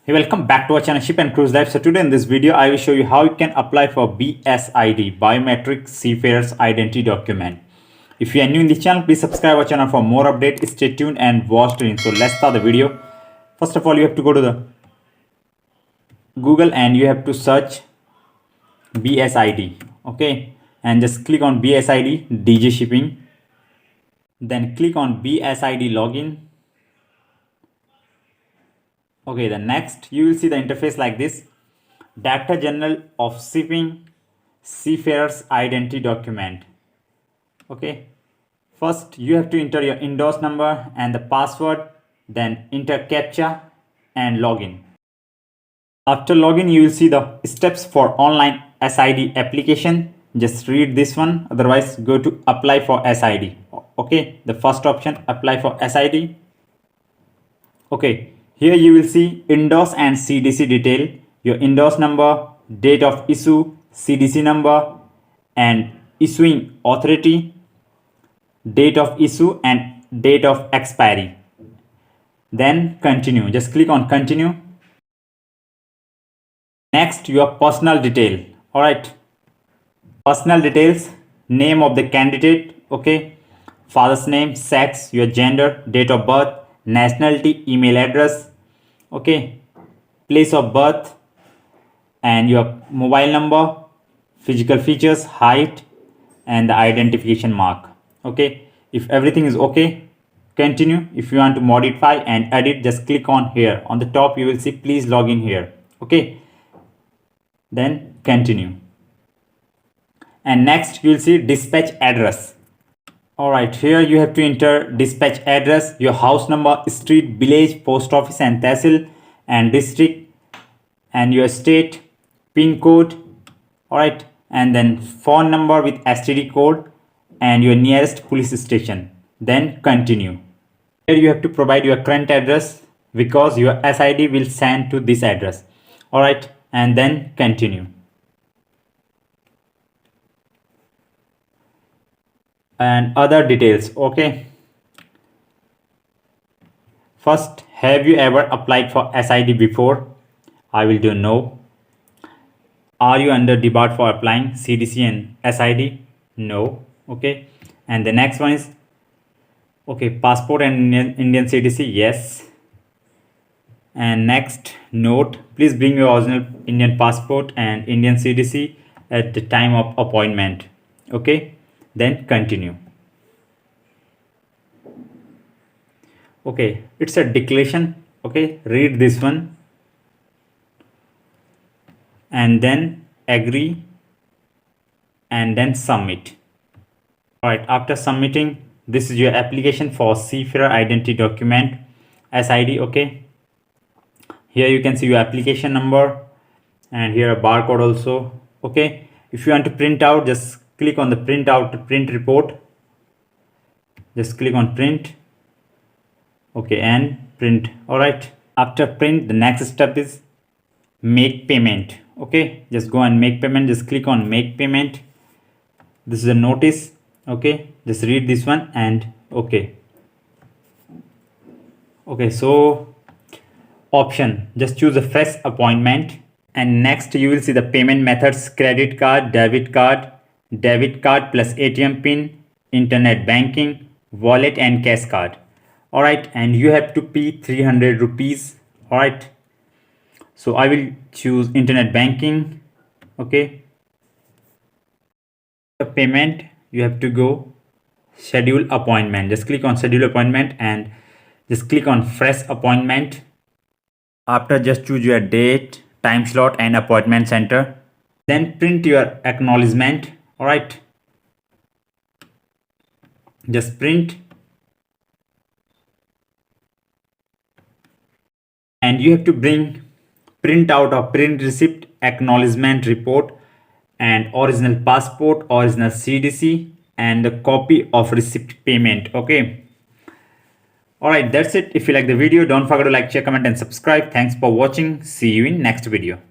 Hey, welcome back to our channel Ship and Cruise Life. So today in this video, I will show you how you can apply for BSID, Biometric Seafarer's Identity Document. If you are new in this channel, please subscribe our channel for more updates. Stay tuned and watch the. So let's start the video. First of all, you have to go to the Google and you have to search BSID. Okay, and just click on BSID DJ shipping. Then click on BSID login. Okay, the next you will see the interface like this. Director General of Shipping, Seafarer's Identity Document. Okay, first you have to enter your indoors number and the password, then enter CAPTCHA and login. After login, you will see the steps for online SID application. Just read this one, otherwise go to apply for SID. Okay, the first option, apply for SID. Okay, here you will see indoors and CDC detail, your indoors number, date of issue, CDC number and issuing authority, date of issue and date of expiry. Then continue, just click on continue. Next, your personal detail. All right, personal details, name of the candidate, okay, father's name, sex, your gender, date of birth, nationality, email address, okay, place of birth and your mobile number, physical features, height and the identification mark. Okay, if everything is okay, continue. If you want to modify and edit, just click on here. On the top you will see please log in here. Okay, then continue. And next you will see dispatch address. All right, here you have to enter dispatch address, your house number, street, village, post office and tehsil and district and your state, pin code. All right, and then phone number with STD code and your nearest police station. Then continue. Here you have to provide your current address because your SID will send to this address. All right, and then continue. And other details. Okay, first, have you ever applied for SID before? I will do no. Are you under debarred for applying CDC and SID? No. Okay, and the next one is okay, passport and Indian CDC, yes. And next note, please bring your original Indian passport and Indian CDC at the time of appointment. Okay, then continue. Okay, it's a declaration. Okay, read this one and then agree and then submit. All right, after submitting, this is your application for Seafarer Identity Document SID. Okay, here you can see your application number and here a barcode also. Okay, if you want to print out, just click on the print out to print report. Just click on print. Okay, and print. All right, after print, the next step is make payment. Okay, just go and make payment. Just click on make payment. This is a notice. Okay, just read this one and okay. Okay, so option, just choose a fresh appointment and next you will see the payment methods: credit card, debit card plus ATM pin, internet banking, wallet and cash card. All right, and you have to pay 300 rupees. All right, so I will choose internet banking. Okay, the payment, you have to go schedule appointment. Just click on schedule appointment and just click on fresh appointment. After, just choose your date, time slot and appointment center, then print your acknowledgement. All right, just print and you have to bring print out of print receipt, acknowledgement report and original passport, original CDC and the copy of receipt payment. Okay, all right, that's it. If you like the video, don't forget to like, share, comment and subscribe. Thanks for watching. See you in next video.